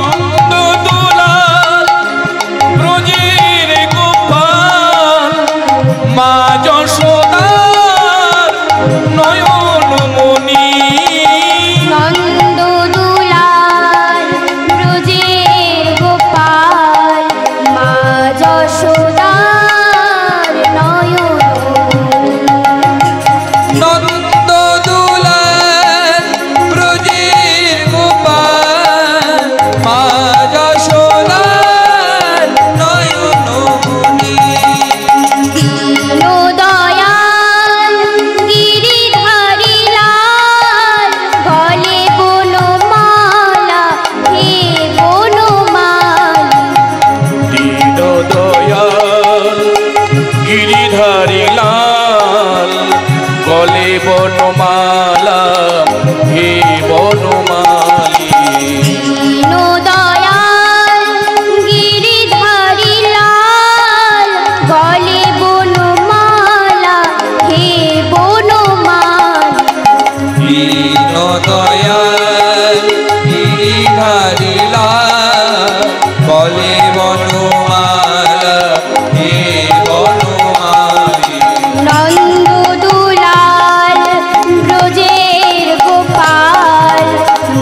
নন্দদোলাল ব্রজের গোপাল মা যশোদার নয়নমণি। নন্দদোলাল ব্রজের গোপাল মা যশোদার নয়নমণি। নন্দদোলাল ব্রজের গোপাল মা যশোদার নয়নমণি। দীনদয়াল গিরিধারী লাল গলে বনমালা হে বনমালী। দীনদয়াল গিরিধারী লাল গলে বনমালা হে বনমালী। দীনদয়াল গিরিধারী লাল গলে বনমালা হে বনমালী। দীনদয়াল গিরিধারী লাল গলে বনমালা হে বনমালী। নন্দদোলাল ব্রজের গোপাল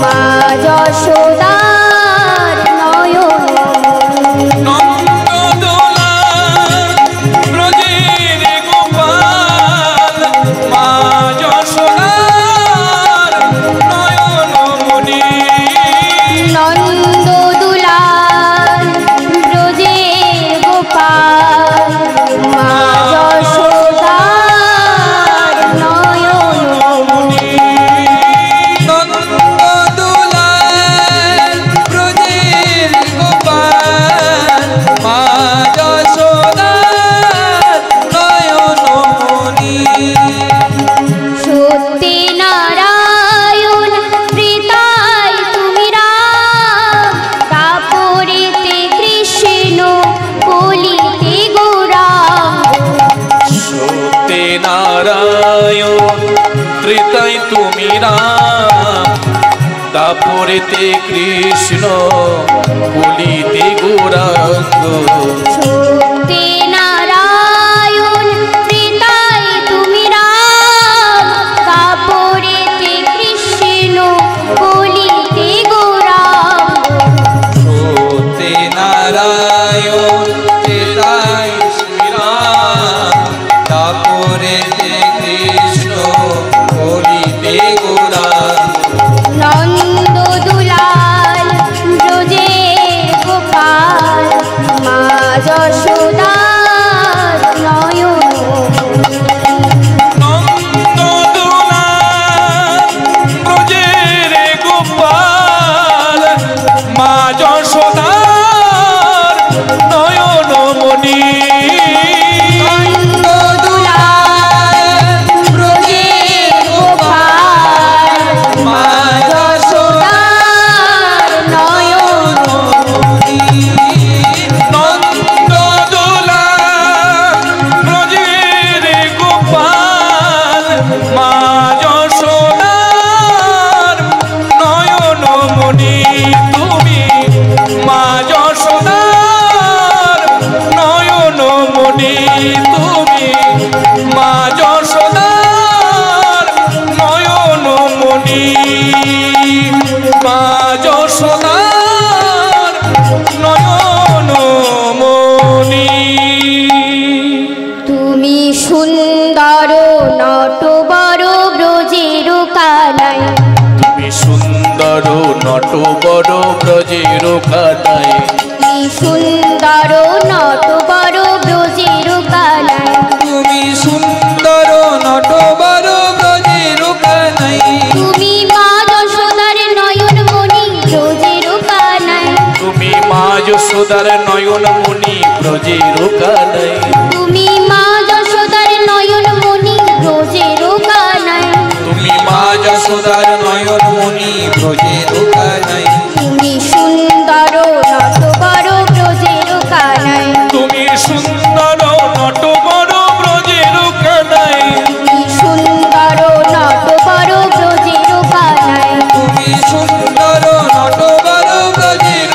মা যশোদার নয়নমণি। নন্দদোলাল ব্রজের গোপাল মা যশোদার নয়নমণি। নন্দদোলাল ব্রজের গোপাল মা যশোদার নয়নমণি। নন্দদোলাল ব্রজের গোপাল মা যশোদার নয়নমণি। সত্যনারায়ণ পিতাই তুমি রাম তাপরেতে কৃষ্ণ কলিতে গৌরাঙ্গ। সত্যনারায়ণ ত্রেতায় তুমি রাম দাপরেতে কৃষ্ণ কলিতে গৌরাঙ্গ। সত্যনারায়ণ পিতাই তুমি রাম তাপরেতে কৃষ্ণ কলিতে গৌরাঙ্গ। সত্যনারায়ণ ত্রেতায় শ্রীরাম দাপরেতে কৃষ্ণ কলিতে গৌরাঙ্গ। নন্দদোলাল ব্রজের গোপাল মা যশোদার নয়নমণি। নন্দদোলাল ব্রজের গোপাল মা যশোদার নয়নমণি। নন্দদোলাল ব্রজের গোপাল মা যশোদার নয়নমণি। নন্দদোলাল ব্রজের গোপাল মা যশোদার নয়নমণি। তুমি মা যশোদার নয়নমণি। তুমি মা যশোদার নয়নমণি। মা যশোদার নয়নমণি। তুমি সুন্দর নটবর ব্রজের কানাই। তুমি সুন্দর নটবর ব্রজের কানাই। তুমি সুন্দর নটবর ব্রজের কানাই। তুমি সুন্দর নটবর ব্রজের কানাই। তুমি মা যশোদার নয়নমণি ব্রজের কানাই। তুমি মা যশোদার নয়নমণি ব্রজের কানাই। তুমি মা যশোদার নয়নমণি ব্রজের কানাই। তুমি মা যশোদার নয়নমণি ব্রজের কানাই। তুমি সুন্দর নটবর ব্রজের কানাই। তুমি সুন্দর নটবর ব্রজের কানাই। তুমি সুন্দর নটবর ব্রজের কানাই। তুমি সুন্দর নটবর ব্রজের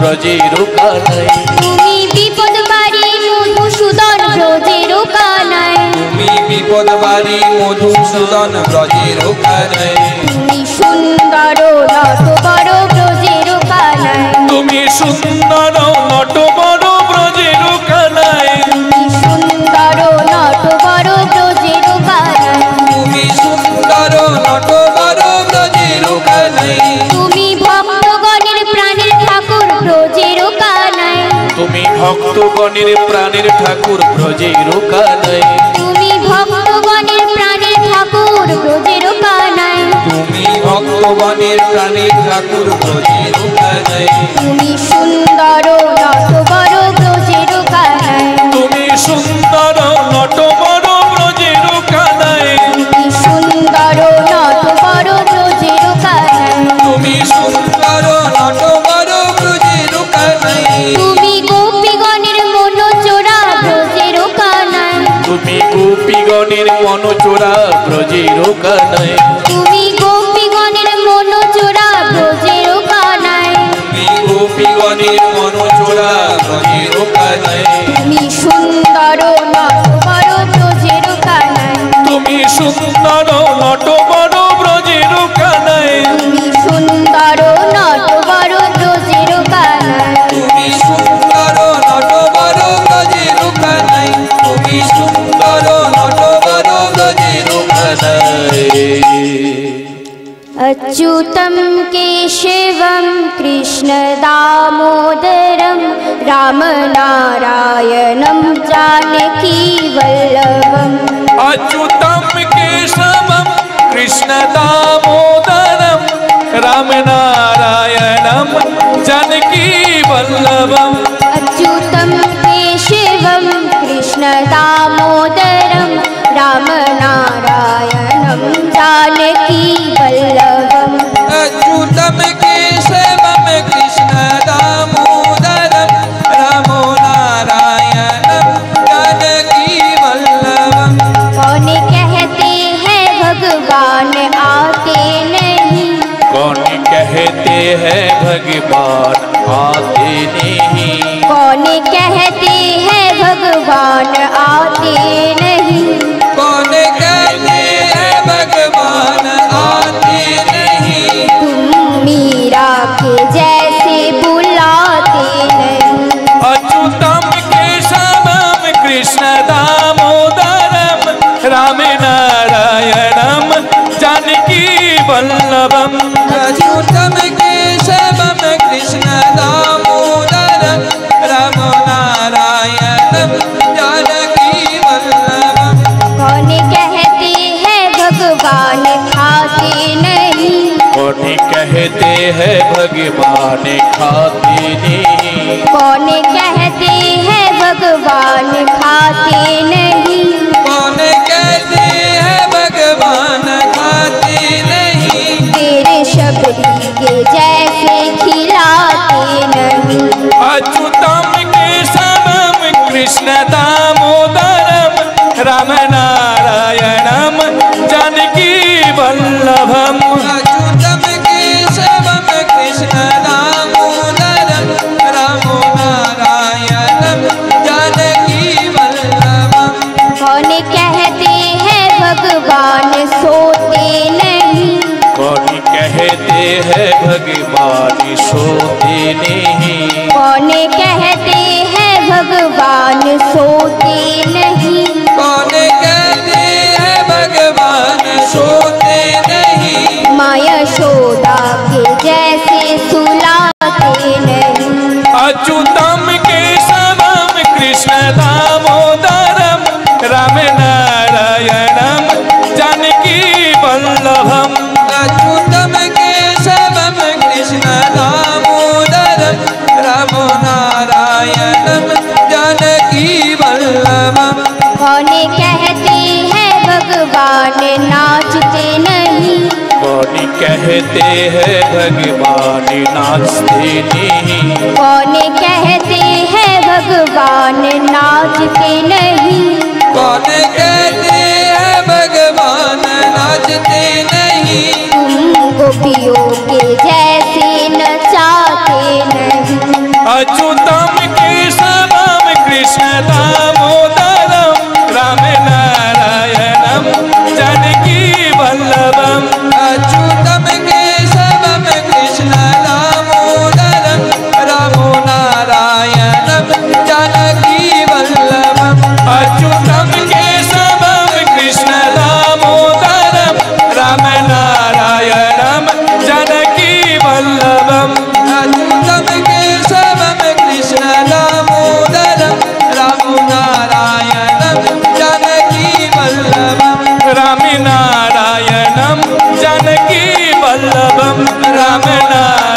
ব্রজের কানাই। তুমি বিপদ বাড়ি মধুসূদন ব্রজের কানাই। তুমি বিপদ বাড়ি মধুসূদন ব্রজের কানাই। তুমি সুন্দর নটবর ব্রজের কানাই। তুমি সুন্দর নটবর ব্রজের কানাই। তুমি সুন্দর নটবর ব্রজের কানাই। তুমি সুন্দর নটবর ব্রজের কানাই। তুমি ভক্তগণের প্রাণের ঠাকুর ব্রজের কানাই। তুমি ভক্তগণের প্রাণের ঠাকুর ব্রজের কানাই। তুমি ভক্তগণের প্রাণের ঠাকুর ব্রজের কানাই। তুমি ভক্তগণের প্রাণের ঠাকুর ব্রজের কানাই। তুমি সুন্দর নটবর ব্রজের কানাই। তুমি সুন্দর নটবর ব্রজের কানাই। তুমি সুন্দর নটবর ব্রজের কানাই। তুমি সুন্দর নটবর ব্রজের কানাই। তুমি গোপীগণের মনোচোরা ব্রজের কানাই। তুমি গোপীগণের মনোচোরা ব্রজের কানাই। তুমি গোপীগণের মনোচোরা ব্রজের কানাই। তুমি গোপীগণের মনোচোরা ব্রজের কানাই। তুমি সুন্দর নটবর ব্রজের কানাই। তুমি সুন্দর নটবর ব্রজের কানাই। তুমি সুন্দর নটবর ব্রজের কানাই। তুমি সুন্দর নটবর ব্রজের কানাই। তুমি সুন্দর নটবর ব্রজের কানাই। अच्युतं केशवं कृष्णदामोदरं रामनारायणं जानकीवल्लभम्। अच्युतं केशवं कृष्णदामोदरं रामनारायणं जानकीवल्लभम्। अच्युतं केशवं कृष्णदामोदरं रामनारायणं जानकीवल्लभम्। अच्युतं केशवं कृष्णदामोदरं रामनारायणं जानकीवल्लभम्। कौन कहते हैं भगवान आते नहीं। कौन कहते हैं भगवान आते नहीं। कौन कहते हैं भगवान आते नहीं। कौन कहते हैं भगवान आते नहीं। तुम मीरा के जैसे बुलाते नहीं। अच्युतं केशवं कृष्णदामोदरं रामनारायणं जानकीवल्लभम्। अच्युतं केशवं कृष्णदामोदरं रामनारायणं जानकीवल्लभम्। कौन कहते हैं भगवान खाते नहीं। कौन कहते हैं भगवान खाते नहीं। कौन कहते हैं भगवान खाते नहीं। कौन कहते हैं भगवान खाते नहीं। तेरे शबरी के जैसे खिलाते नहीं। अच्युतं केशवं कृष्णदामोदरं रामनारायणं जानकीवल्लभम्। अच्युतं केशवं कृष्णदामोदरं रामनारायणं जानकीवल्लभम्। कौन कहते हैं भगवान सोते नहीं। कौन कहते हैं भगवान सोते नहीं। कौन कहते हैं भगवान सोते नहीं। कौन कहते हैं भगवान सोते नहीं। माया यशोदा के जैसे सुलाते नहीं। अच्युतं केशवं कृष्णदामोदरं रामनारायणं जानकीवल्लभम्। अच्युतं केशवं कृष्णदामोदरं रामनारायणं जानकीवल्लभम्। कौन कहते हैं भगवान नाचते नहीं। कौन कहते हैं भगवान नाचते नहीं। कौन कहते हैं भगवान नाचते नहीं। कौन कहते हैं भगवान नाचते नहीं। तुम गोपियों के जैसे नचाते नहीं। अच्युतम केशवम कृष्ण दामोदरम राम नारायणम जानकी वल्लभम अच्युतम केशवम कृष्ण दामोदरम राम नारायणम जानकी वल्लभम अच्युतम केशवम कृष्ण दामोदरम राम नारायणम जानकी वल्लभम अच्युतम केशवम कृष्ण दामोदरम राम नारायणम जानकी वल्लभम राम नारायणम जानकी वल्लभम राम नारायणम